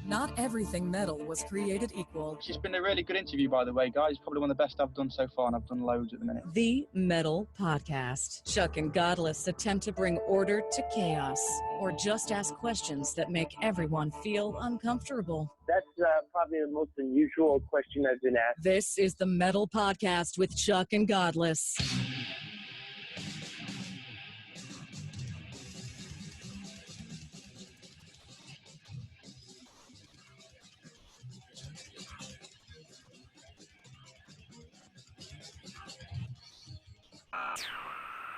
Not everything metal was created equal. It's been a really good interview, by the way, guys. Probably one of the best I've done so far, and I've done loads at the minute. The Metal Podcast. Chuck and Godless attempt to bring order to chaos, or just ask questions that make everyone feel uncomfortable. That's probably the most unusual question I've been asked. This is the Metal Podcast with Chuck and Godless.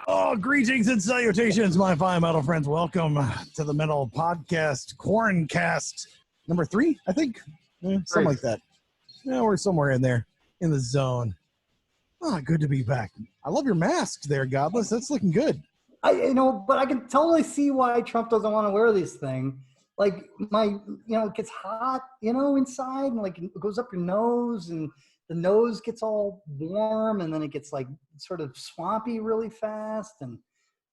Oh, greetings and salutations, my fine metal friends. Welcome to the Metal Podcast, Quarancast number 3, I think. Something like that. Yeah, we're somewhere in there, in the zone. Oh, good to be back. I love your mask there, Godless. That's looking good. But I can totally see why Trump doesn't want to wear this thing. Like, it gets hot, inside, and like it goes up your nose, and the nose gets all warm, and then it gets like sort of swampy really fast, and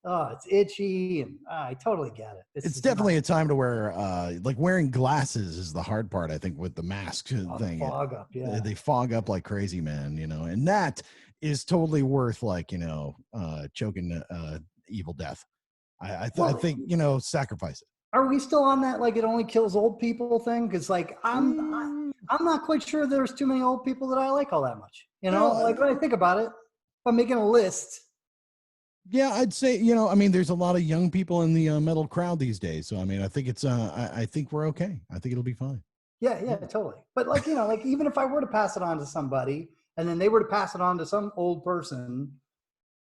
it's itchy, and I totally get it. It's definitely a time to wear, like wearing glasses is the hard part, I think, with the mask thing. Fog up, yeah. They fog up like crazy, man, and that is totally worth choking evil death. I think, sacrifice it. Are we still on that, like, it only kills old people thing? Because, like, I'm not quite sure there's too many old people that I like all that much. Like, when I think about it, if I'm making a list. Yeah, I'd say, there's a lot of young people in the metal crowd these days. So, I think it's, I think we're okay. I think it'll be fine. Yeah, totally. But, like, like, even if I were to pass it on to somebody, and then they were to pass it on to some old person,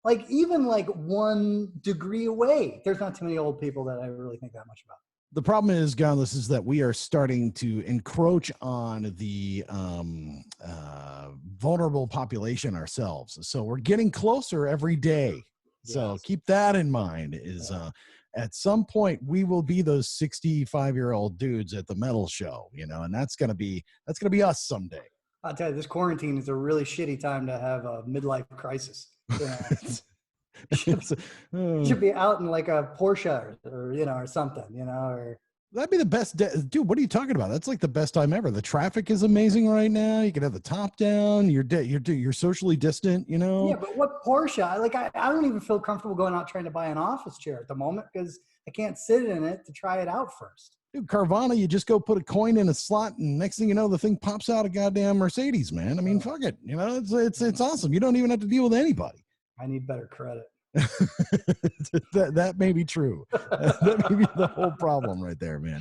like, even, like, 1 degree away, there's not too many old people that I really think that much about. The problem is, Godless, is that we are starting to encroach on the vulnerable population ourselves. So we're getting closer every day. So yes. Keep that in mind. At some point we will be those 65-year-old dudes at the metal show, and that's gonna be us someday. I'll tell you, this quarantine is a really shitty time to have a midlife crisis. Should be out in like a Porsche or something, or that'd be the best dude. What are you talking about? That's like the best time ever. The traffic is amazing right now. You can have the top down. You're socially distant, Yeah, but what Porsche? I don't even feel comfortable going out trying to buy an office chair at the moment because I can't sit in it to try it out first. Dude, Carvana, you just go put a coin in a slot, and next thing you know, the thing pops out a goddamn Mercedes, man. Fuck it. It's awesome. You don't even have to deal with anybody. I need better credit. that may be true. That may be the whole problem right there, man.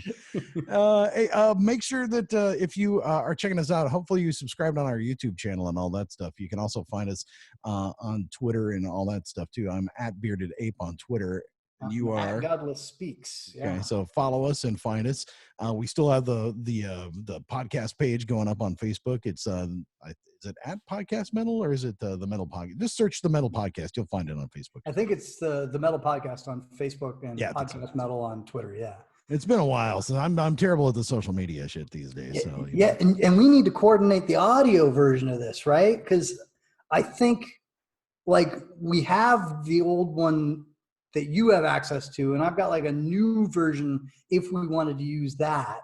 Hey, make sure that if you are checking us out, hopefully you subscribed on our YouTube channel and all that stuff. You can also find us on Twitter and all that stuff too. I'm at Bearded Ape on Twitter. You are Godless Speaks. Yeah. Okay, so follow us and find us. We still have the podcast page going up on Facebook. It's is it at Podcast Metal or is it the Metal Podcast? Just search the Metal Podcast. You'll find it on Facebook. I think it's the Metal Podcast on Facebook and Podcast Metal on Twitter. Yeah. It's been a while, so I'm terrible at the social media shit these days. Yeah, so, and we need to coordinate the audio version of this, right? Because I think like we have the old one that you have access to, and I've got like a new version if we wanted to use that.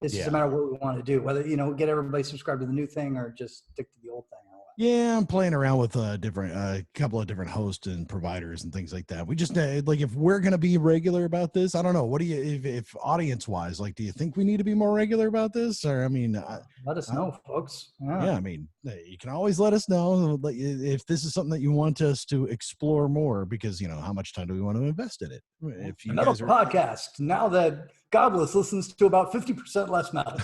It's just a matter of what we want to do, whether, get everybody subscribed to the new thing or just stick to the old thing. Yeah, I'm playing around with a couple of different hosts and providers and things like that. We just like, if we're going to be regular about this, I don't know. What do you, if audience wise, like, do you think we need to be more regular about this? Or, let us know, folks. Yeah, you can always let us know if this is something that you want us to explore more, because, how much time do we want to invest in it? If you Another podcast, now that Godless listens to about 50% less metal.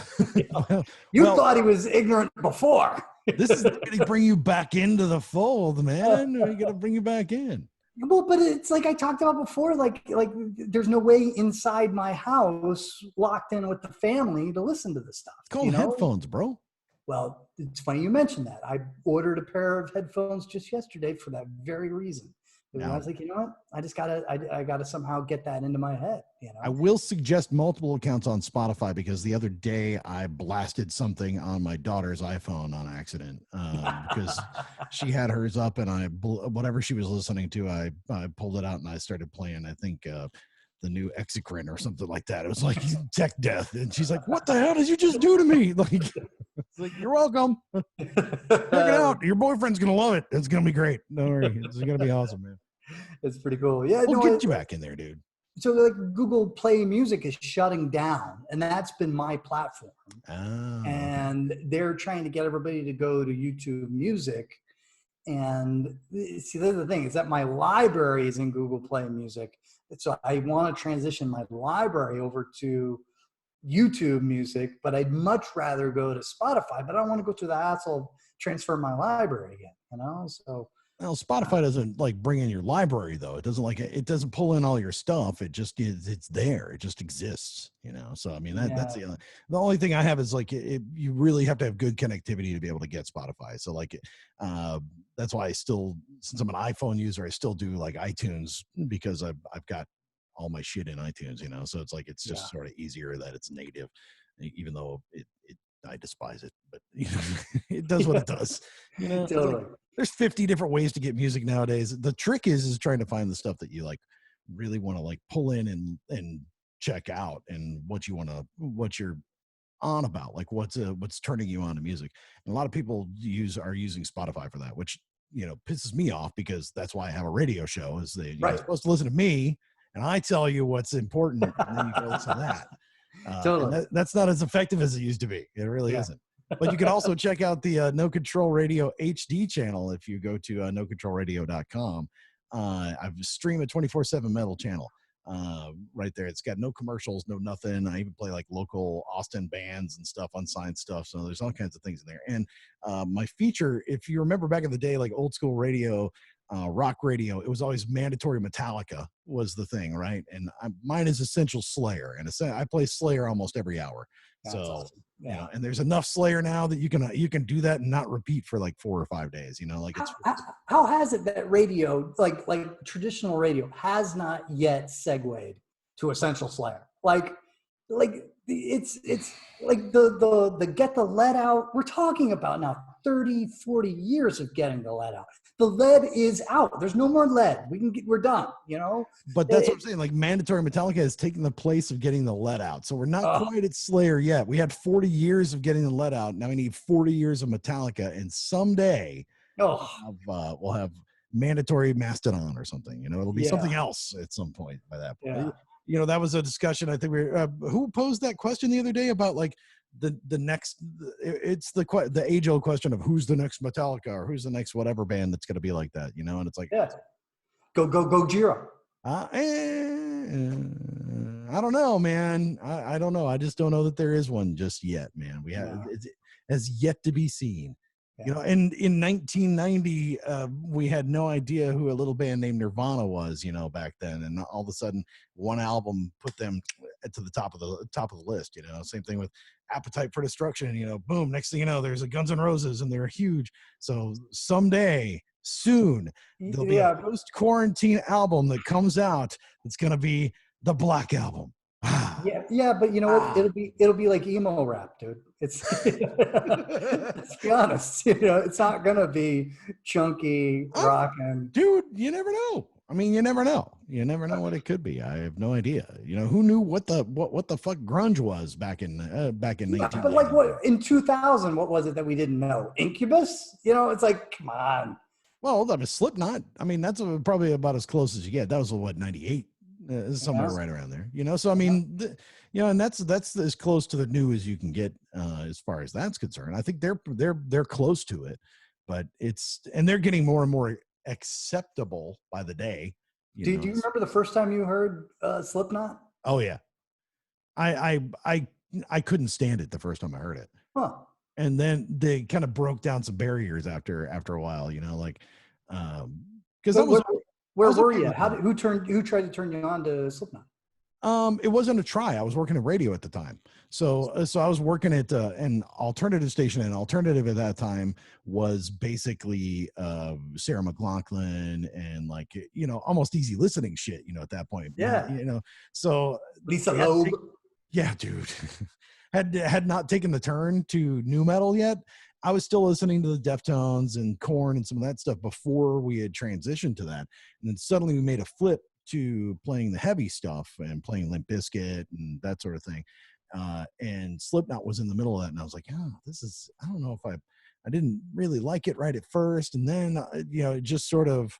You thought he was ignorant before. This is going to bring you back into the fold, man. We're going to bring you back in. Well, but it's like I talked about before, like there's no way inside my house locked in with the family to listen to this stuff. It's called headphones, bro. Well, it's funny you mentioned that. I ordered a pair of headphones just yesterday for that very reason. And I was like, you know what? I gotta somehow get that into my head. I will suggest multiple accounts on Spotify, because the other day I blasted something on my daughter's iPhone on accident because she had hers up, and whatever she was listening to, I pulled it out and I started playing. I think new Exocrine or something like that. It was like tech death. And she's like, what the hell did you just do to me? Like, it's like, you're welcome. Check it out. Your boyfriend's going to love it. It's going to be great. Don't worry. It's going to be awesome, man. It's pretty cool. Yeah. We'll get you back in there, dude. So like Google Play Music is shutting down, and that's been my platform. Oh. And they're trying to get everybody to go to YouTube Music. And see, that's the thing, is that my library is in Google Play Music. So I want to transition my library over to YouTube Music, but I'd much rather go to Spotify, but I don't want to go through the hassle of transfer my library again, you know? So well, Spotify doesn't like bring in your library though. It doesn't pull in all your stuff. It just is, it's there. It just exists, you know? So, I mean, that's the only thing I have is like, you really have to have good connectivity to be able to get Spotify. So like, that's why I still, since I'm an iPhone user, I still do like iTunes because I've got all my shit in iTunes, you know? So it's like, it's just sort of easier that it's native, even though I despise it, but you know, it does what it does, you know? totally. There's 50 different ways to get music nowadays. The trick is trying to find the stuff that you like really want to like pull in and check out, and what you're on about, like what's turning you on to music. And a lot of people are using Spotify for that, which, you know, pisses me off, because that's why I have a radio show, is you're supposed to listen to me and I tell you what's important, and then you go listen to that. Totally. That's not as effective as it used to be. It really isn't. But you can also check out the No Control Radio HD channel if you go to nocontrolradio.com. I've streamed a 24/7 metal channel right there. It's got no commercials, no nothing. I even play like local Austin bands and stuff, unsigned stuff. So there's all kinds of things in there. And my feature, if you remember back in the day, like old school radio, rock radio, it was always mandatory Metallica was the thing, right? And mine is Essential Slayer, and I play Slayer almost every hour. That's awesome. You know, and there's enough Slayer now that you can do that and not repeat for like 4 or 5 days, you know, like how has it that radio, like traditional radio, has not yet segued to Essential Slayer? Like it's like the get the lead out. We're talking about now 30, 40 years of getting the lead out. The lead is out. There's no more lead. We're done, you know? But that's what I'm saying. Like mandatory Metallica has taken the place of getting the lead out. So we're not quite at Slayer yet. We had 40 years of getting the lead out. Now we need 40 years of Metallica. And someday we'll have mandatory Mastodon or something, you know, it'll be something else at some point by that point. Yeah. You know, that was a discussion. I think who posed that question the other day about like, the next, it's the age old question of who's the next Metallica or who's the next whatever band that's going to be like that, you know? And it's like, go Gojira. I don't know, man. I don't know. I just don't know that there is one just yet, man. It has yet to be seen. You know, and in 1990, we had no idea who a little band named Nirvana was, you know, back then. And all of a sudden, one album put them to the top of the list. You know, same thing with Appetite for Destruction. You know, boom. Next thing you know, there's a Guns N' Roses, and they're huge. So someday, soon, there'll be a post-quarantine album that comes out. That's going to be the Black Album. Yeah, but you know what? It'll be like emo rap, dude. It's let's be honest, you know, it's not gonna be chunky rockin'. Dude, you never know. I mean, you never know. You never know what it could be. I have no idea. You know, who knew what the fuck grunge was back in 19. But like what in 2000? What was it that we didn't know? Incubus? You know, it's like, come on. Well, that was Slipknot. I mean, that's probably about as close as you get. That was what, 98. Somewhere right around there, you know. So I mean, you know, and that's as close to the new as you can get as far as that's concerned. I think they're close to it, but they're getting more and more acceptable by the day. Do you remember the first time you heard Slipknot? Oh yeah, I couldn't stand it the first time I heard it. Huh. And then they kind of broke down some barriers after a while, you know, like because that was. Where were you? Who tried to turn you on to Slipknot? It wasn't a try. I was working at radio at the time. So I was working at an alternative station, and alternative at that time was basically Sarah McLachlan and like, you know, almost easy listening shit, you know, at that point. Yeah. You know, so Lisa Loeb. Yeah, dude. had not taken the turn to new metal yet. I was still listening to the Deftones and Korn and some of that stuff before we had transitioned to that. And then suddenly we made a flip to playing the heavy stuff and playing Limp Bizkit and that sort of thing. And Slipknot was in the middle of that, and I was like, oh, I don't know if I didn't really like it right at first, and then it just sort of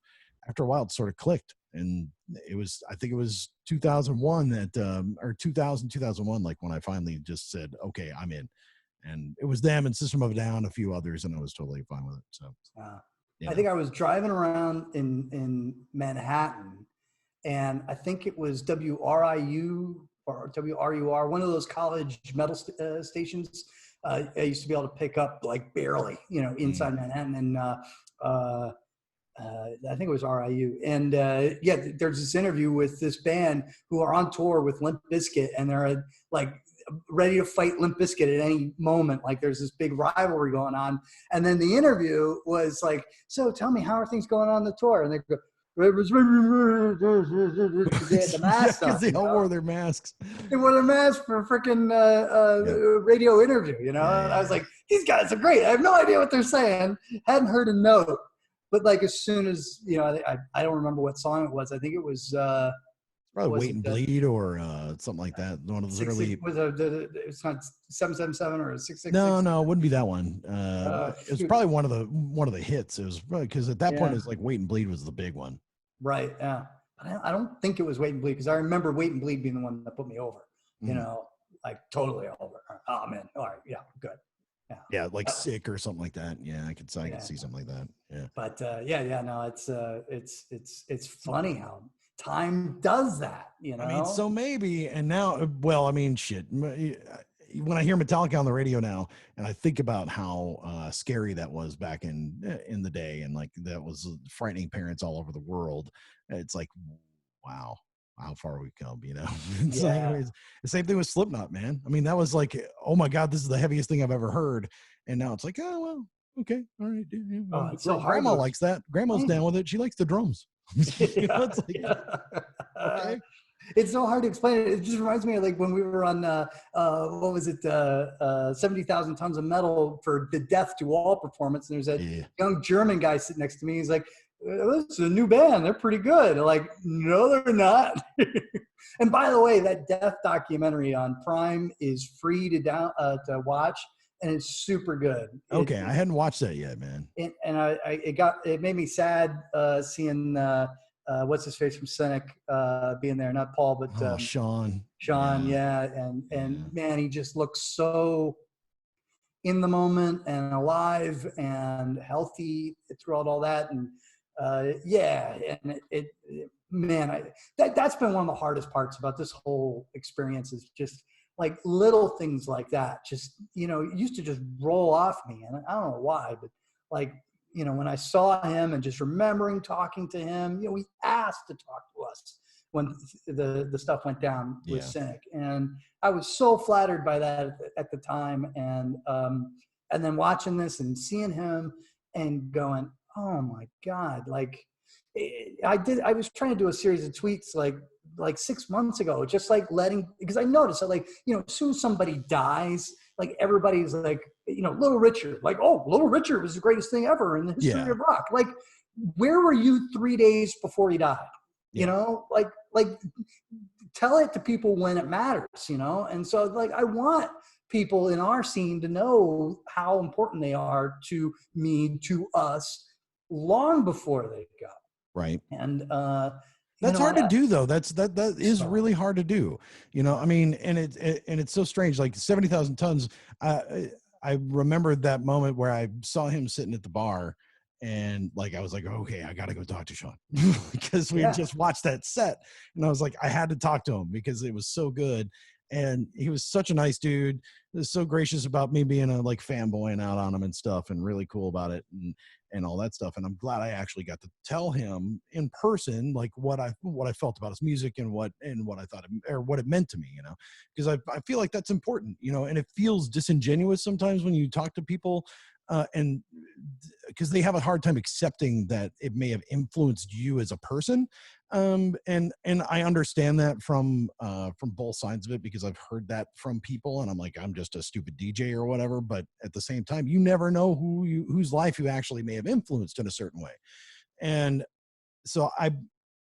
after a while it sort of clicked, and I think it was 2001 or 2001, like when I finally just said, okay, I'm in, and it was them and System of a Down, a few others, and I was totally fine with it. So I think I was driving around in Manhattan, and I think it was WRIU or WRUR, one of those college metal stations. I used to be able to pick up like barely, inside Manhattan, and I think it was RIU. And there's this interview with this band who are on tour with Limp Bizkit, and they're like ready to fight Limp Bizkit at any moment. Like there's this big rivalry going on. And then the interview was like, so tell me, how are things going on the tour? And they go, they had the mask on, they all wore their masks. They wore their masks for a freaking radio interview, And I was like, these guys are great. I have no idea what they're saying. Hadn't heard a note. But like as soon as, I don't remember what song it was. I think it was probably Wait and Bleed or something like that. One of those early. It's not 777 or 666. No, it wouldn't be that one. It was probably one of the hits. It was because at that point it was like Wait and Bleed was the big one. Right. Yeah. But I don't think it was Wait and Bleed, because I remember Wait and Bleed being the one that put me over. Like totally over. Oh man. All right. Yeah. Good. Yeah, like Sick or something like that. Yeah, I could see something like that. Yeah. But no, it's funny how time does that, I mean, so maybe, and now, well, I mean, shit. When I hear Metallica on the radio now, and I think about how scary that was back in the day, and like that was frightening parents all over the world, it's like, wow, how far we've come, It's like, the same thing with Slipknot, man. I mean, that was like, oh my God, this is the heaviest thing I've ever heard. And now it's like, oh, well, okay. All right. It's so hard. Grandma likes that. Grandma's down with it. She likes the drums. Okay. It's so hard to explain it. It just reminds me of like when we were on, 70,000 Tons of Metal for the Death to All performance. And there's that young German guy sitting next to me. He's like, this is a new band. They're pretty good. Like, no, they're not. And by the way, that Death documentary on Prime is free to watch, and it's super good. Okay, I hadn't watched that yet, man. And it made me sad seeing what's his face from Cynic being there, not Paul, but Sean. And man, he just looks so in the moment and alive and healthy throughout all that. And that's been one of the hardest parts about this whole experience, is just like little things like that. Just, it used to just roll off me, and I don't know why, but like, when I saw him and just remembering talking to him, he asked to talk to us when the stuff went down with Cynic, and I was so flattered by that at the time, and then watching this and seeing him and going, oh my God, like I was trying to do a series of tweets like 6 months ago, just like because I noticed that, like, as soon as somebody dies, like everybody's like, Little Richard, like, oh, Little Richard was the greatest thing ever in the history of rock. Like, where were you 3 days before he died? Like tell it to people when it matters, And so like, I want people in our scene to know how important they are to me, to us, long before they go. Right. And that's hard to do, though. That is really hard to do. I mean, and it's so strange. Like 70,000 Tons. I remembered that moment where I saw him sitting at the bar, and like I was like, okay, I gotta go talk to Sean because we had just watched that set, and I was like, I had to talk to him because it was so good. And he was such a nice dude. He was so gracious about me being a like fanboying out on him and stuff, and really cool about it and all that stuff. And I'm glad I actually got to tell him in person, like what I felt about his music and what I thought or what it meant to me, because I feel like that's important, and it feels disingenuous sometimes when you talk to people and because they have a hard time accepting that it may have influenced you as a person. And I understand that from both sides of it, because I've heard that from people, and I'm like, I'm just a stupid DJ or whatever. But at the same time, you never know whose life you actually may have influenced in a certain way. And so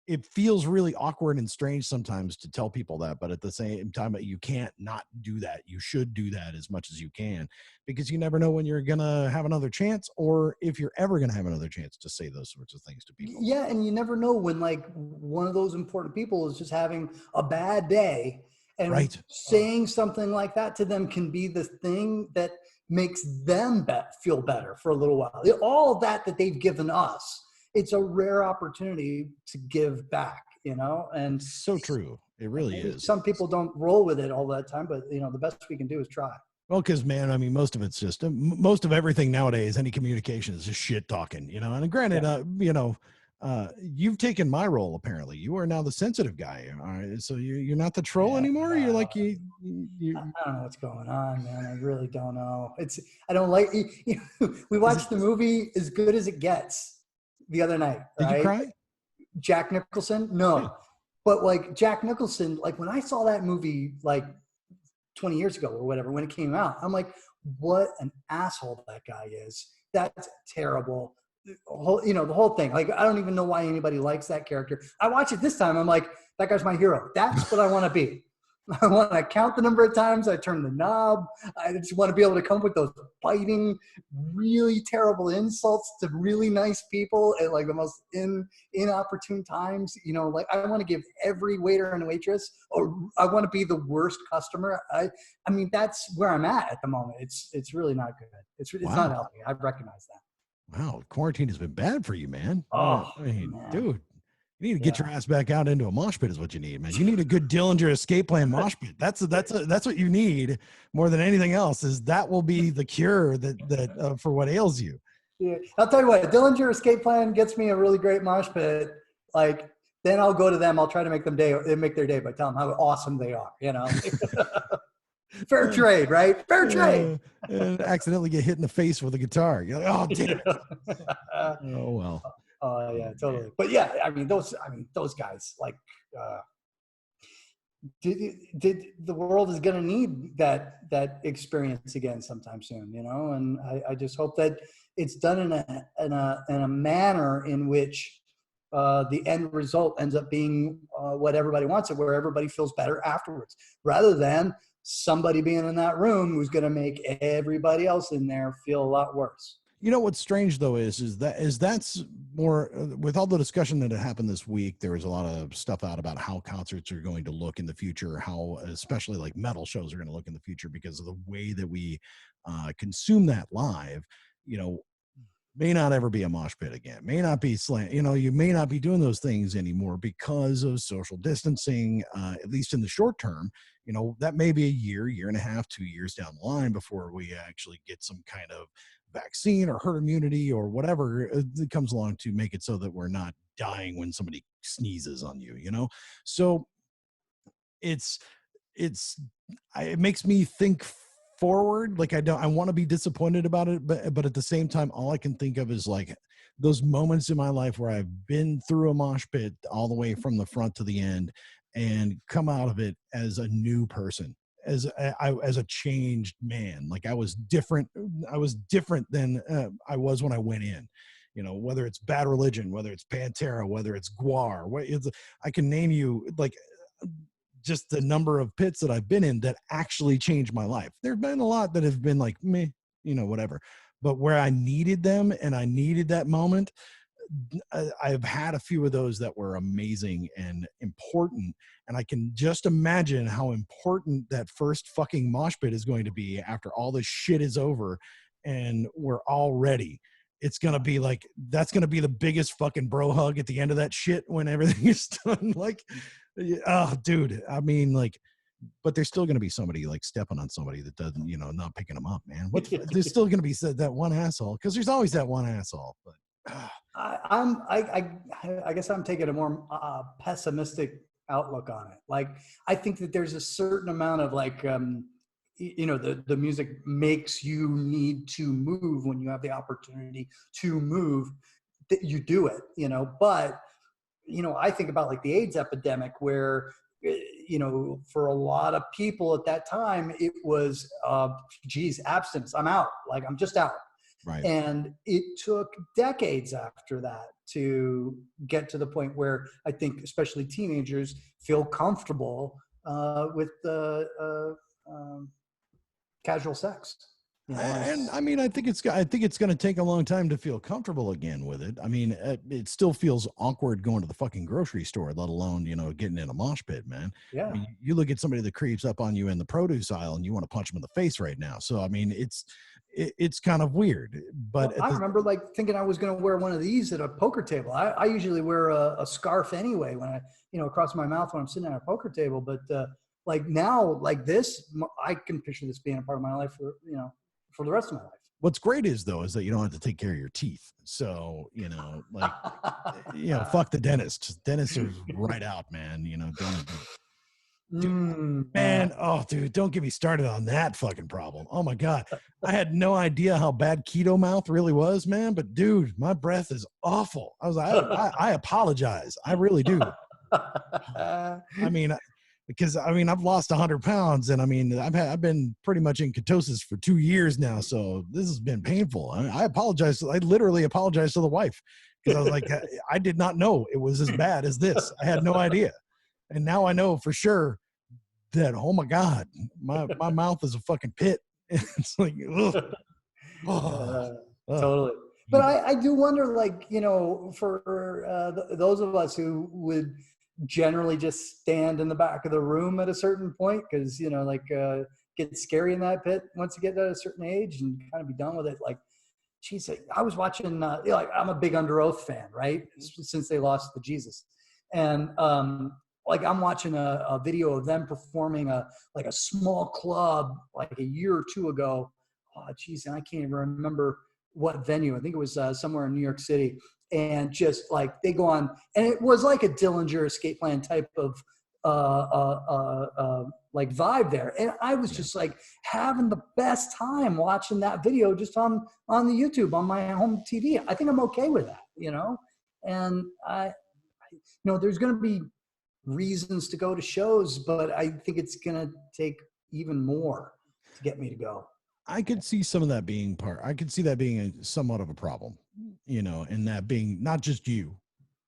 it feels really awkward and strange sometimes to tell people that, but at the same time, you can't not do that. You should do that as much as you can, because you never know when you're going to have another chance, or if you're ever going to have another chance to say those sorts of things to people. Yeah. And you never know when like one of those important people is just having a bad day, and saying something like that to them can be the thing that makes them feel better for a little while. All of that they've given us, it's a rare opportunity to give back, you know? And so true. It really is. Some people don't roll with it all that time, but you know, the best we can do is try. Well, because man, I mean, most of it's just most of everything nowadays. Any communication is just shit talking, you know. And granted, you know, you've taken my role. Apparently, you are now the sensitive guy. All right, so you're not the troll anymore. You're like you. I don't know what's going on, man. I really don't know. I don't like. We watched the movie As Good as It Gets the other night. Right? Did you cry? Jack Nicholson? No. Yeah. But like Jack Nicholson, like when I saw that movie like 20 years ago or whatever, when it came out, I'm like, what an asshole that guy is. That's terrible. The whole thing. Like, I don't even know why anybody likes that character. I watch it this time. I'm like, that guy's my hero. That's what I want to be. I want to count the number of times I turn the knob. I just want to be able to come up with those biting, really terrible insults to really nice people at like the most inopportune times. You know, like I want to give every waiter and waitress, or I want to be the worst customer. I mean, that's where I'm at the moment. It's really not good. It's not healthy. I recognize that. Wow, quarantine has been bad for you, man. Oh, I mean, man. dude. You need to get your ass back out into a mosh pit is what you need, man. You need a good Dillinger escape plan mosh pit. That's what you need more than anything else. Is that will be the cure that for what ails you. Yeah, I'll tell you what. Dillinger escape plan gets me a really great mosh pit. Like then I'll go to them. I'll try to make their day by telling them how awesome they are. You know, fair trade, right? Fair trade. And accidentally get hit in the face with a guitar. You're like, oh damn it. Oh well. Oh yeah, totally. But yeah, I mean those guys, like, the world is going to need that experience again sometime soon, you know. And I just hope that it's done in a manner in which the end result ends up being what everybody wants, it, where everybody feels better afterwards, rather than somebody being in that room who's going to make everybody else in there feel a lot worse. You know what's strange though is that's more with all the discussion that had happened this week. There was a lot of stuff out about how concerts are going to look in the future, how especially like metal shows are going to look in the future because of the way that we consume that live. You know, may not ever be a mosh pit again. May not be you know, you may not be doing those things anymore because of social distancing. At least in the short term, you know, that may be a year and a half, 2 years down the line before we actually get some kind of vaccine or herd immunity or whatever that comes along to make it so that we're not dying when somebody sneezes on you, you know? So it makes me think forward. Like I want to be disappointed about it, but at the same time, all I can think of is like those moments in my life where I've been through a mosh pit all the way from the front to the end and come out of it as a new person. As a changed man. Like I was different than I was when I went in, you know, whether it's Bad Religion, whether it's Pantera, whether it's Gwar, I can name you like just the number of pits that I've been in that actually changed my life. There've been a lot that have been like meh, you know, whatever, but where I needed them and I needed that moment, I've had a few of those that were amazing and important. And I can just imagine how important that first fucking mosh pit is going to be after all this shit is over and we're all ready. It's going to be like, that's going to be the biggest fucking bro hug at the end of that shit when everything is done. Like, oh, dude, I mean, like, but there's still going to be somebody like stepping on somebody that doesn't, you know, not picking them up, man. There's still going to be that one asshole, because there's always that one asshole. But I guess I'm taking a more pessimistic outlook on it. Like, I think that there's a certain amount of like, you know, the music makes you need to move when you have the opportunity to move, that you do it, you know. But, you know, I think about like the AIDS epidemic where, you know, for a lot of people at that time, it was, geez, abstinence. I'm out. Like, I'm just out. Right. And it took decades after that to get to the point where I think especially teenagers feel comfortable with casual sex. You know, And I mean, I think it's going to take a long time to feel comfortable again with it. I mean, it still feels awkward going to the fucking grocery store, let alone, getting in a mosh pit, man. yeah. I mean, you look at somebody that creeps up on you in the produce aisle and you want to punch them in the face right now. So, I mean, it's kind of weird, but Well, I remember like thinking I was going to wear one of these at a poker table. I usually wear a scarf anyway when I, across my mouth when I'm sitting at a poker table. But like now, like this, I can picture this being a part of my life for the rest of my life. What's great is that you don't have to take care of your teeth. So, like, fuck the dentist. Dentists are right out, man. Man, oh, dude, don't get me started on that fucking problem. Oh my God. I had no idea how bad keto mouth really was, man. But dude, my breath is awful. I apologize. I really do. I mean, because I've lost 100 pounds and I've been pretty much in ketosis for 2 years now. So this has been painful. I apologize. I literally apologized to the wife because I was like, I did not know it was as bad as this. I had no idea. And now I know for sure that, oh my God, my mouth is a fucking pit. It's like, totally. But I do wonder, like, for those of us who would generally just stand in the back of the room at a certain point, because, get scary in that pit once you get to a certain age and kind of be done with it. Like, geez, I was watching, I'm a big Under Oath fan, right? Since they lost to Jesus. And, like I'm watching a video of them performing a small club like a year or two ago. Oh, geez, and I can't even remember what venue. I think it was somewhere in New York City. And just like they go on, and it was like a Dillinger Escape Plan type of like vibe there. And I was just like having the best time watching that video just on the YouTube on my home TV. I think I'm okay with that, And there's going to be reasons to go to shows, but I think it's going to take even more to get me to go. I could see some of that being I could see that being somewhat of a problem, and that being not just you.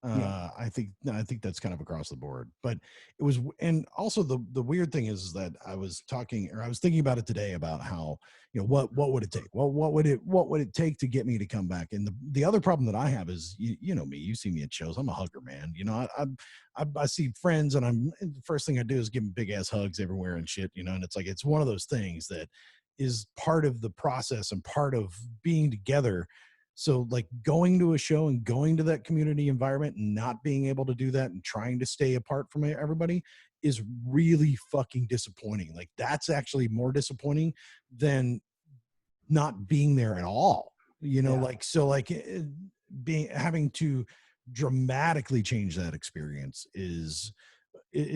I think that's kind of across the board, but it was, and also the weird thing is that I was thinking about it today about how, what would it take? Well, what would it take to get me to come back? And the other problem that I have is, you know me, you see me at shows. I'm a hugger, man. I see friends and the first thing I do is give them big ass hugs everywhere and shit, and it's like, it's one of those things that is part of the process and part of being together. So like going to a show and going to that community environment and not being able to do that and trying to stay apart from everybody is really fucking disappointing. Like that's actually more disappointing than not being there at all, having to dramatically change that experience is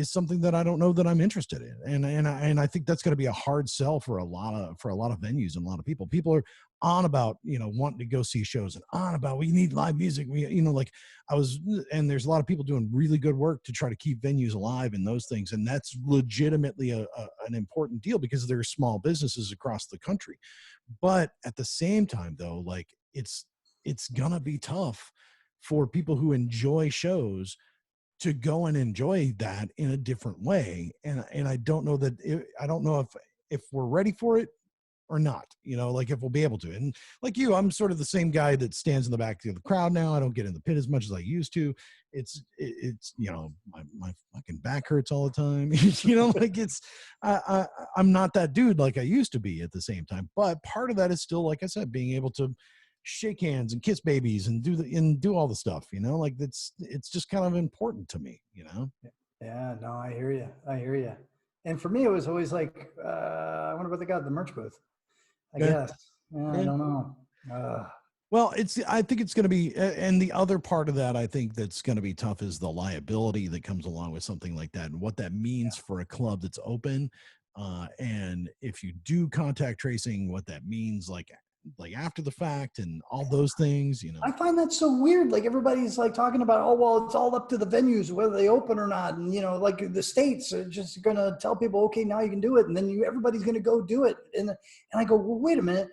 something that I don't know that I'm interested in. And I think that's going to be a hard sell for a lot of venues and a lot of people. People are on about, wanting to go see shows and on about, we need live music. And there's a lot of people doing really good work to try to keep venues alive and those things. And that's legitimately an important deal because there are small businesses across the country. But at the same time though, like it's gonna be tough for people who enjoy shows to go and enjoy that in a different way. And I don't know I don't know if we're ready for it or not, like if we'll be able to. And like you, I'm sort of the same guy that stands in the back of the crowd now. I don't get in the pit as much as I used to. It's my fucking back hurts all the time. Like I'm not that dude like I used to be at the same time. But part of that is still, like I said, being able to shake hands and kiss babies and do all the stuff, like it's just kind of important to me, Yeah, no, I hear you. And for me, it was always like, I wonder what they got at the merch booth, I guess. Yeah, I don't know. Well, I think it's going to be, and the other part of that, I think that's going to be tough is the liability that comes along with something like that and what that means for a club that's open. And if you do contact tracing, what that means, like after the fact and all those things, I find that so weird. Like everybody's like talking about, oh, well, it's all up to the venues, whether they open or not. And, like the states are just going to tell people, okay, now you can do it. And then everybody's going to go do it. And I go, well, wait a minute.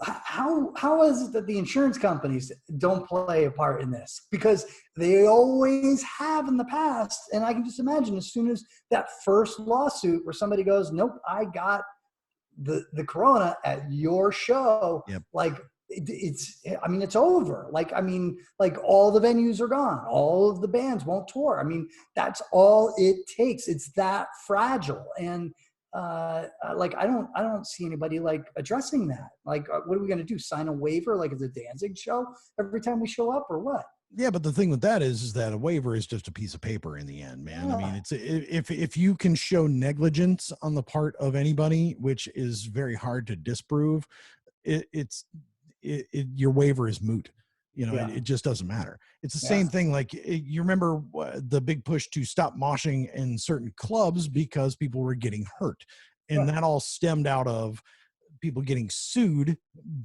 how is it that the insurance companies don't play a part in this? Because they always have in the past. And I can just imagine as soon as that first lawsuit where somebody goes, nope, I got the corona at your show, Yep. like it's over. Like all the venues are gone, all of the bands won't tour. I mean, that's all it takes. It's that fragile. And like I don't see anybody like addressing that. Like what are we going to do, sign a waiver like it's a Danzig show every time we show up, or what? Yeah, but the thing with that is that a waiver is just a piece of paper in the end, man. I mean, it's if you can show negligence on the part of anybody, which is very hard to disprove, your waiver is moot. You know, it just doesn't matter. It's the same thing. Like you remember the big push to stop moshing in certain clubs because people were getting hurt, and that all stemmed out of people getting sued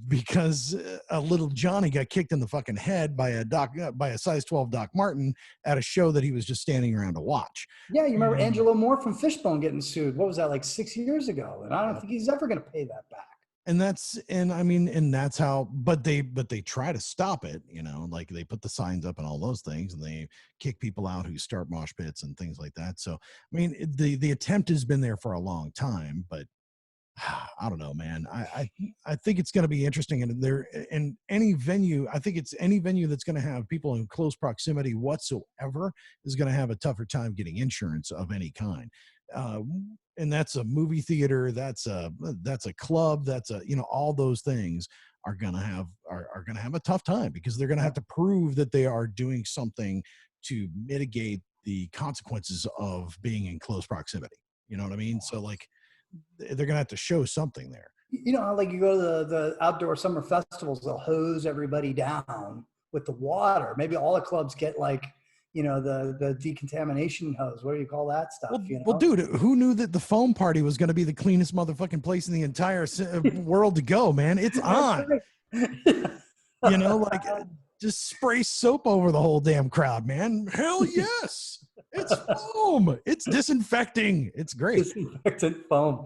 because a little Johnny got kicked in the fucking head by a size 12 Doc Martin at a show that he was just standing around to watch. Yeah, you remember Angelo Moore from Fishbone getting sued? What was that, like 6 years ago? And I don't think he's ever going to pay that back. And that's how, but they try to stop it, you know, like they put the signs up and all those things, and they kick people out who start mosh pits and things like that. So, I mean, the attempt has been there for a long time, but I don't know, man. I think it's going to be interesting, and in any venue, I think it's any venue that's going to have people in close proximity whatsoever is going to have a tougher time getting insurance of any kind. And that's a movie theater, that's a club, that's all those things are going to have a tough time because they're going to have to prove that they are doing something to mitigate the consequences of being in close proximity. You know what I mean? So like, they're gonna have to show something there. You know, like you go to the outdoor summer festivals, they'll hose everybody down with the water. Maybe all the clubs get like, the decontamination hose. What do you call that stuff? Well, dude, who knew that the foam party was going to be the cleanest motherfucking place in the entire world to go, man? It's on. Like just spray soap over the whole damn crowd, man. Hell yes. It's foam. It's disinfecting. It's great. Disinfectant foam.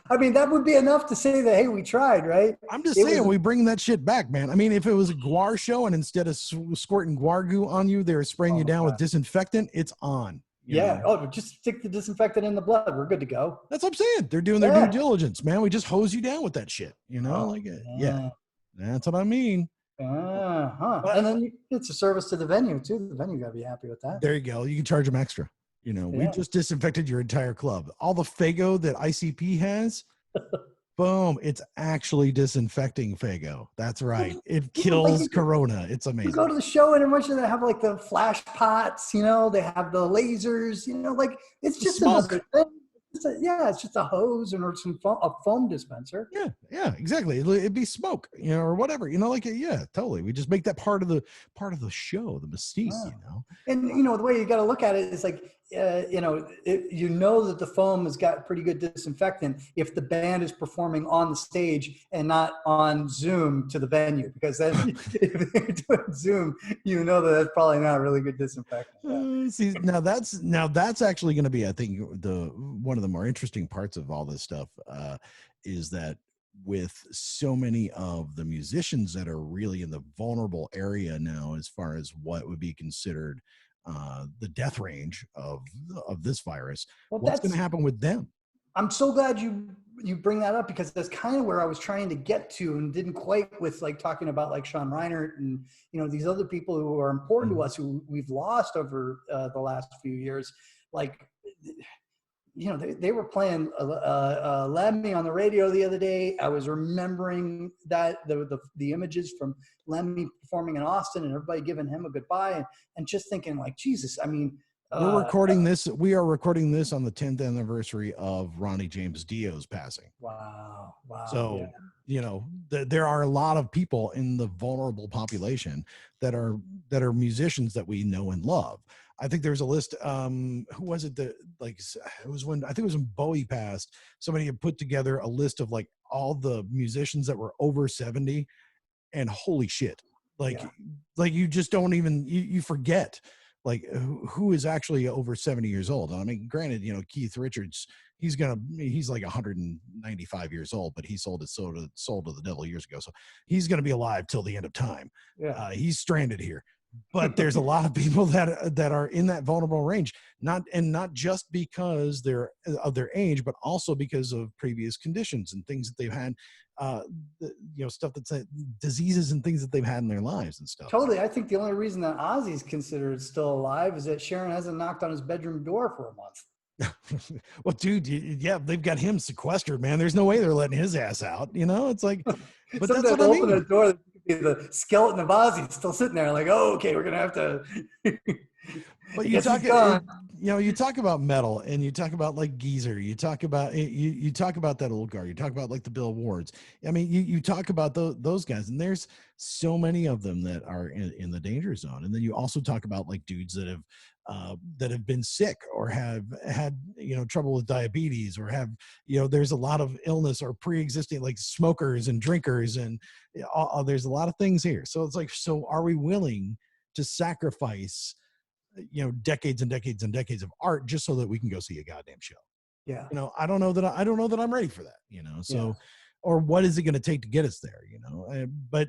I mean, that would be enough to say that, hey, we tried, right? I'm just saying, we bring that shit back, man. I mean, if it was a guar show and instead of squirting guar goo on you, they were spraying you down with disinfectant, it's on. Yeah. Oh, just stick the disinfectant in the blood. We're good to go. That's what I'm saying. They're doing their due diligence, man. We just hose you down with that shit, Yeah. That's what I mean. And then it's a service to the venue too. The venue got to be happy with that. There you go. You can charge them extra. We just disinfected your entire club. All the Fago that ICP has, boom, it's actually disinfecting Fago. That's right. It kills Corona. It's amazing. You go to the show and much of they have like the flash pots, they have the lasers, like it's just another thing. It's just a hose or a foam dispenser. Yeah, exactly. It'd be smoke, or whatever, totally. We just make that part of the show, the mystique, And the way you got to look at it is like, that the foam has got pretty good disinfectant if the band is performing on the stage and not on Zoom to the venue, because then if they're doing Zoom, that that's probably not really good disinfectant. See, now that's actually going to be, I think, one of the more interesting parts of all this stuff is that with so many of the musicians that are really in the vulnerable area now, as far as what would be considered the death range of this virus, what's going to happen with them? I'm so glad you bring that up, because that's kind of where I was trying to get to and didn't quite, with like talking about like Sean Reinert and these other people who are important to us who we've lost over the last few years. Like, they were playing Lemmy on the radio the other day. I was remembering that the images from Lemmy performing in Austin and everybody giving him a goodbye, and just thinking like, Jesus, I mean, we are recording this on the 10th anniversary of Ronnie James Dio's passing. Wow. So, there are a lot of people in the vulnerable population that are musicians that we know and love. I think there's a list. Who was it that it was when, I think it was when Bowie passed, somebody had put together a list of like all the musicians that were over 70, and holy shit. You just don't even, you forget like who is actually over 70 years old. I mean, granted, you know, Keith Richards, he's like 195 years old, but he sold his soul to the devil years ago. So he's going to be alive till the end of time. Yeah. He's stranded here. But there's a lot of people that are in that vulnerable range, not just because they're of their age, but also because of previous conditions and things that they've had, stuff that's diseases and things that they've had in their lives and stuff. Totally. I think the only reason that Ozzy's considered still alive is that Sharon hasn't knocked on his bedroom door for a month. Well, dude, yeah, they've got him sequestered, man. There's no way they're letting his ass out. You know, it's like, but that's what I mean. Open the door, the skeleton of Ozzy still sitting there, like, oh, okay, we're gonna have to. But you talk about metal, and you talk about like Geezer. You talk about you talk about that old guard. You talk about like the Bill Wards. I mean, you talk about those guys, and there's so many of them that are in the danger zone. And then you also talk about like dudes that have been sick or have had, you know, trouble with diabetes, or have, you know, there's a lot of illness or pre-existing, like smokers and drinkers, and there's a lot of things here. So it's like, so are we willing to sacrifice, you know, decades and decades and decades of art just so that we can go see a goddamn show? Yeah. You know, I don't know that I'm ready for that, you know. So, or what is it going to take to get us there, you know? But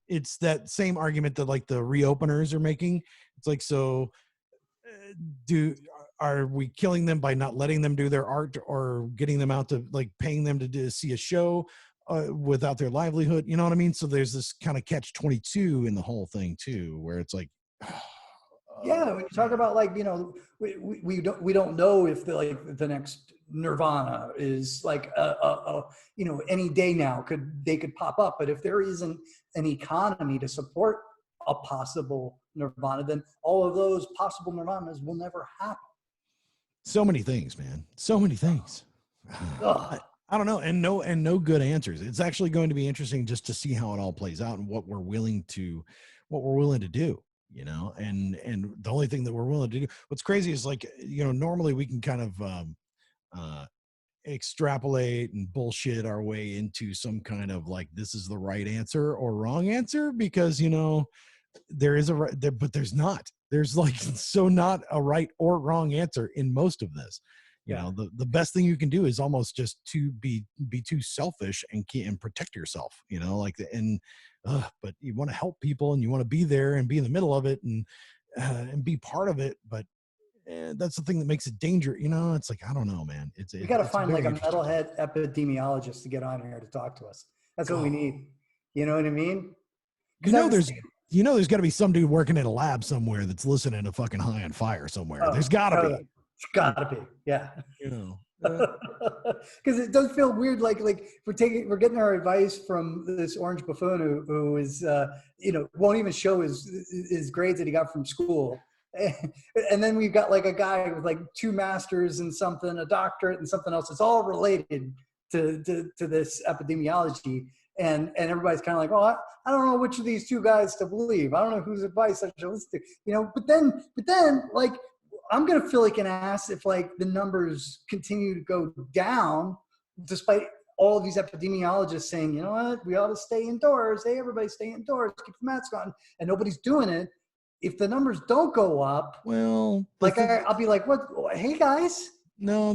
it's that same argument that like the reopeners are making. It's like, so are we killing them by not letting them do their art, or getting them out to, like, paying them to see a show without their livelihood? You know what I mean? So there's this kind of catch-22 in the whole thing too, where it's like, yeah, when you talk about, like, you know, we don't know if the next Nirvana is like you know, any day now they could pop up, but if there isn't an economy to support a possible Nirvana, then all of those possible Nirvanas will never happen. So many things, man. So many things. I don't know, and no good answers. It's actually going to be interesting just to see how it all plays out and what we're willing to do, you know. And the only thing that we're willing to do, what's crazy is, like, you know, normally we can kind of extrapolate and bullshit our way into some kind of like, this is the right answer or wrong answer, because, you know, there is a right there, but there's not. There's like, so not a right or wrong answer in most of this. You know, the best thing you can do is almost just to be too selfish and protect yourself, you know, like, but you want to help people and you want to be there and be in the middle of it and be part of it. But that's the thing that makes it dangerous. You know, it's like, I don't know, man. We got to find like a metalhead epidemiologist to get on here to talk to us. That's what we need. You know what I mean? You know, there's got to be some dude working in a lab somewhere that's listening to fucking High on Fire somewhere. There's got to be. It's got to be. Yeah. You know. Because it does feel weird, like we're getting our advice from this orange buffoon who is you know, won't even show his grades that he got from school, and then we've got like a guy with like 2 masters and something, a doctorate and something else. It's all related to this epidemiology, and everybody's kind of like, well, I don't know which of these 2 guys to believe. I don't know whose advice I should listen to, you know. But then like, I'm going to feel like an ass if like the numbers continue to go down, despite all of these epidemiologists saying, you know what, we ought to stay indoors. Hey, everybody stay indoors, keep the mask on, and nobody's doing it. If the numbers don't go up, well, like I'll be like, what? Hey guys. No,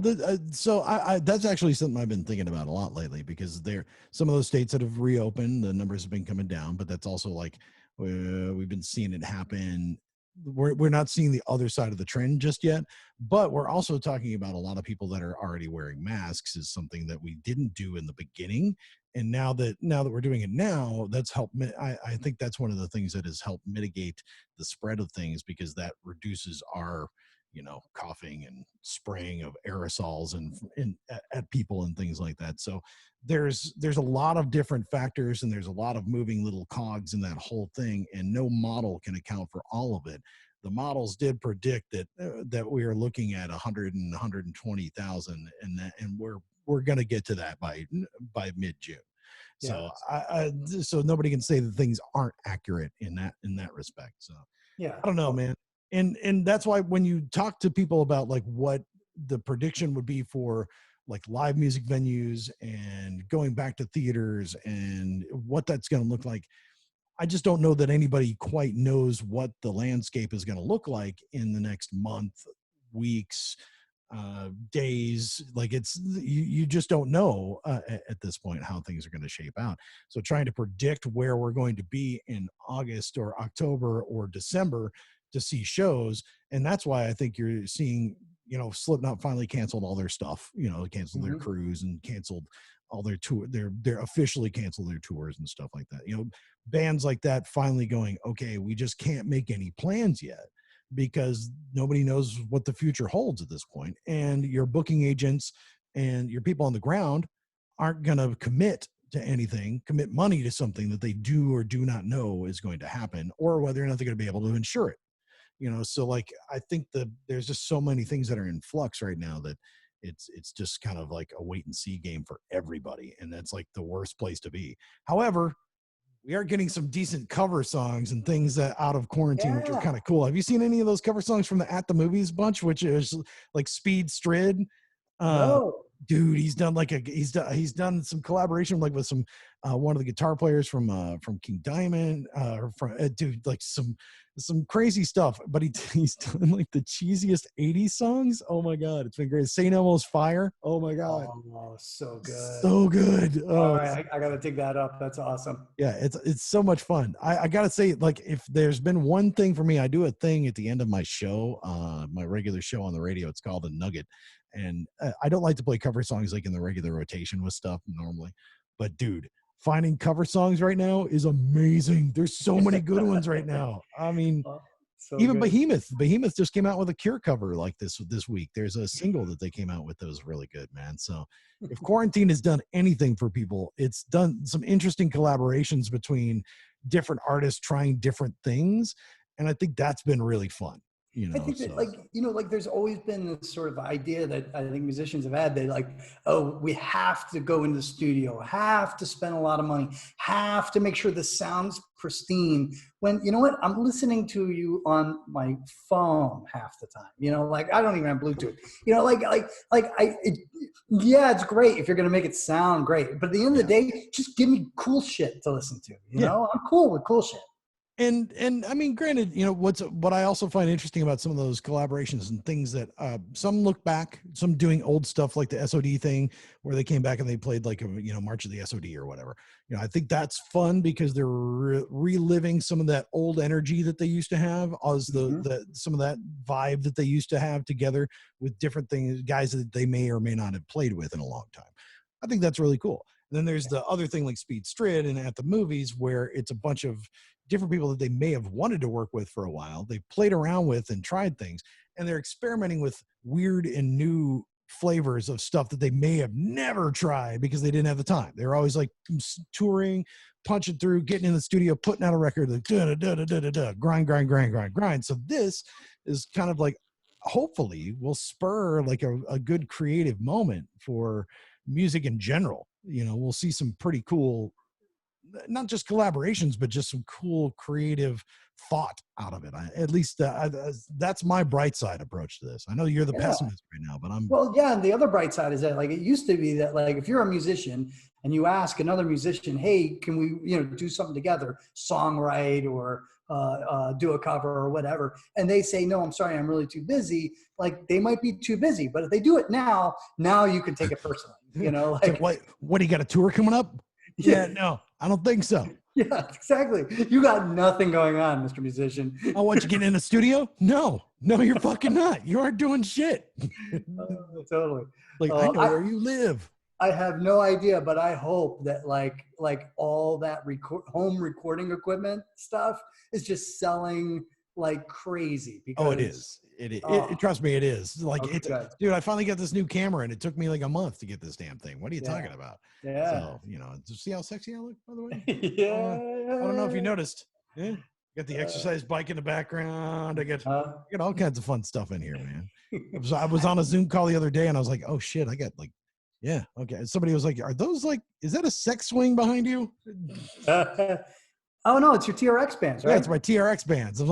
so I that's actually something I've been thinking about a lot lately, because some of those states that have reopened, the numbers have been coming down, but that's also like, we've been seeing it happen. We're not seeing the other side of the trend just yet, but we're also talking about a lot of people that are already wearing masks is something that we didn't do in the beginning. And now that we're doing it now, that's helped. I think that's one of the things that has helped mitigate the spread of things, because that reduces our, you know, coughing and spraying of aerosols and at people and things like that. So there's a lot of different factors, and there's a lot of moving little cogs in that whole thing, and no model can account for all of it. The models did predict that we are looking at 100 and 120,000, and we're going to get to that by mid-June. So so nobody can say that things aren't accurate in that respect. So I don't know, man. And that's why when you talk to people about like what the prediction would be for like live music venues and going back to theaters and what that's going to look like, I just don't know that anybody quite knows what the landscape is going to look like in the next month, weeks, days. Like you just don't know at this point how things are going to shape out. So trying to predict where we're going to be in August or October or December to see shows. And that's why I think you're seeing, Slipknot finally canceled all their stuff, canceled their cruise and canceled all their tour. They're officially canceled their tours and stuff like that. Bands like that finally going, okay, we just can't make any plans yet, because nobody knows what the future holds at this point. And your booking agents and your people on the ground aren't going to commit money to something that they do or do not know is going to happen, or whether or not they're going to be able to insure it. So like, I think that there's just so many things that are in flux right now that it's just kind of like a wait and see game for everybody. And that's like the worst place to be. However, we are getting some decent cover songs and things that out of quarantine, which are kind of cool. Have you seen any of those cover songs from the At the Movies bunch, which is like Speed Strid? No. Dude, he's done he's done some collaboration like with some one of the guitar players from King Diamond, dude, like some crazy stuff. But he's done like the cheesiest 80s songs. Oh my god, it's been great. St. Elmo's Fire. Oh my god, oh, so good, so good. All right, I gotta dig that up. That's awesome. Yeah, it's so much fun. I gotta say, like, if there's been one thing for me, I do a thing at the end of my show, my regular show on the radio. It's called a Nugget. And I don't like to play cover songs like in the regular rotation with stuff normally, but dude, finding cover songs right now is amazing. There's so many good ones right now. I mean, so even good. Behemoth just came out with a Cure cover like this week. There's a single that they came out with that was really good, man. So if quarantine has done anything for people, it's done some interesting collaborations between different artists trying different things. And I think that's been really fun. I think that, like there's always been this sort of idea that I think musicians have had, that like, oh, we have to go into the studio, have to spend a lot of money, have to make sure the sound's pristine. When, you know what, I'm listening to you on my phone half the time, like I don't even have Bluetooth, yeah, it's great if you're going to make it sound great, but at the end of the day, just give me cool shit to listen to, you know, I'm cool with cool shit. And I mean, granted, what I also find interesting about some of those collaborations and things that some look back, some doing old stuff like the SOD thing where they came back and they played like a, March of the SOD or whatever. I think that's fun because they're reliving some of that old energy that they used to have, as some of that vibe that they used to have together with different things, guys that they may or may not have played with in a long time. I think that's really cool. And then there's the other thing like Speed Strid and At the Movies, where it's a bunch of different people that they may have wanted to work with for a while. They've played around with and tried things, and they're experimenting with weird and new flavors of stuff that they may have never tried because they didn't have the time. They were always like touring, punching through, getting in the studio, putting out a record, like grind. So this is kind of like, hopefully will spur like a good creative moment for music in general. We'll see some pretty cool, not just collaborations, but just some cool creative thought out of it. At least that's my bright side approach to this. I know you're the pessimist right now, but and the other bright side is that, like, it used to be that, like, if you're a musician and you ask another musician, hey, can we, do something together, songwrite or do a cover or whatever, and they say, no, I'm sorry, I'm really too busy. Like, they might be too busy, but if they do it now you can take it personally, like what do you got, a tour coming up? Yeah, no, I don't think so. Yeah, exactly. You got nothing going on, Mr. Musician. I want you getting in the studio? No, you're fucking not. You aren't doing shit. Totally. Like, I know where you live. I have no idea, but I hope that like all that home recording equipment stuff is just selling like crazy. Because, it is. Trust me, it is. Like, dude, I finally got this new camera and it took me like a month to get this damn thing. What are you talking about? Yeah. So, see how sexy I look, by the way? Yeah. I don't know if you noticed. Yeah. Got the exercise bike in the background. I got all kinds of fun stuff in here, man. I was on a Zoom call the other day and I was like, oh shit, I got like, yeah, okay. Somebody was like, are those like, is that a sex swing behind you? Oh no, it's your TRX bands, right? Yeah, it's my TRX bands. I was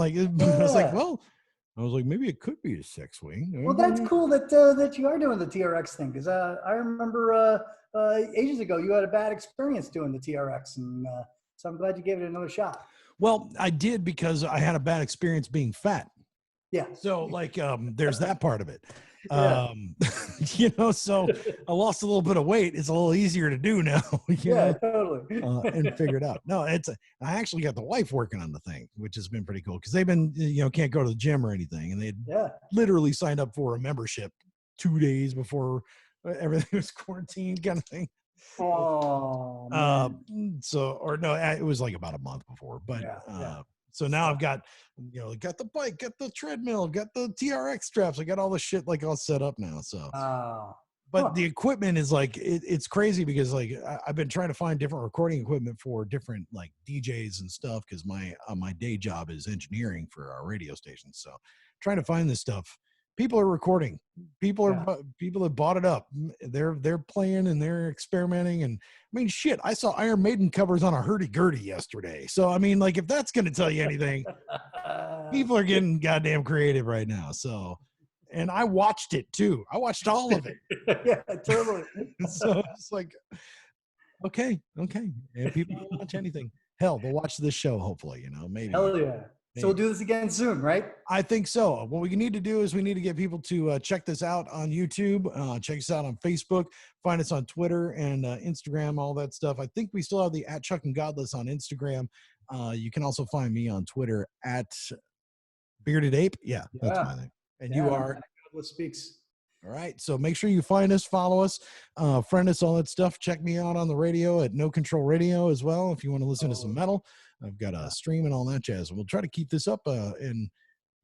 like, maybe it could be a sex swing. Well, that's cool that you are doing the TRX thing, because I remember ages ago you had a bad experience doing the TRX, and so I'm glad you gave it another shot. Well, I did because I had a bad experience being fat. Yeah. So like, there's that part of it. Yeah. So I lost a little bit of weight. It's a little easier to do now, Yeah, totally. and figure it out. No, I actually got the wife working on the thing, which has been pretty cool because they've been, can't go to the gym or anything. And they literally signed up for a membership 2 days before everything was quarantined kind of thing. Oh, it was like about a month before, but so now I've got got the bike, got the treadmill, got the TRX straps, I got all the shit like all set up now. So but the equipment is like it's crazy because like I've been trying to find different recording equipment for different like DJs and stuff because my day job is engineering for our radio station. So trying to find this stuff. People are recording. People have bought it up. They're playing and they're experimenting. And I mean, shit, I saw Iron Maiden covers on a hurdy-gurdy yesterday. So I mean, like, if that's going to tell you anything, people are getting goddamn creative right now. So, and I watched it too. I watched all of it. Yeah, totally. So it's like, okay. And people don't watch anything. Hell, they'll watch this show. Hopefully, maybe. Hell yeah. So we'll do this again soon, right? I think so. What we need to do is we need to get people to check this out on YouTube, check us out on Facebook, find us on Twitter and Instagram, all that stuff. I think we still have the @ChuckandGodless on Instagram. You can also find me on Twitter @BeardedApe. Yeah, that's my name. And you are Godless Speaks. All right. So make sure you find us, follow us, friend us, all that stuff. Check me out on the radio at No Control Radio as well. If you want to listen to some metal, I've got a stream and all that jazz. We'll try to keep this up and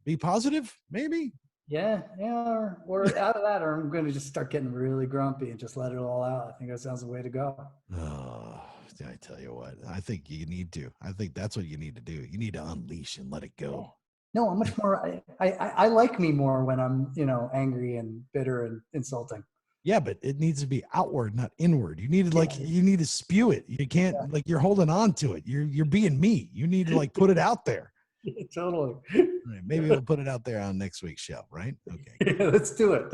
be positive, maybe. Yeah. Or out of that, or I'm going to just start getting really grumpy and just let it all out. I think that sounds the way to go. Oh, I tell you what, I think you need to. I think that's what you need to do. You need to unleash and let it go. No, I'm much more. I like me more when I'm, angry and bitter and insulting. Yeah, but it needs to be outward, not inward. You need to you need to spew it. You can't you're holding on to it. You're being me. You need to put it out there. Yeah, totally. Right, maybe we'll put it out there on next week's show, right? Okay. Yeah, let's do it.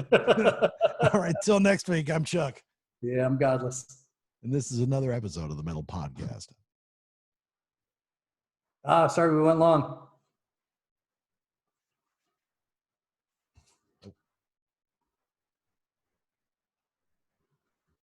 All right. Till next week. I'm Chuck. Yeah, I'm Godless. And this is another episode of the Metal Podcast. Sorry we went long.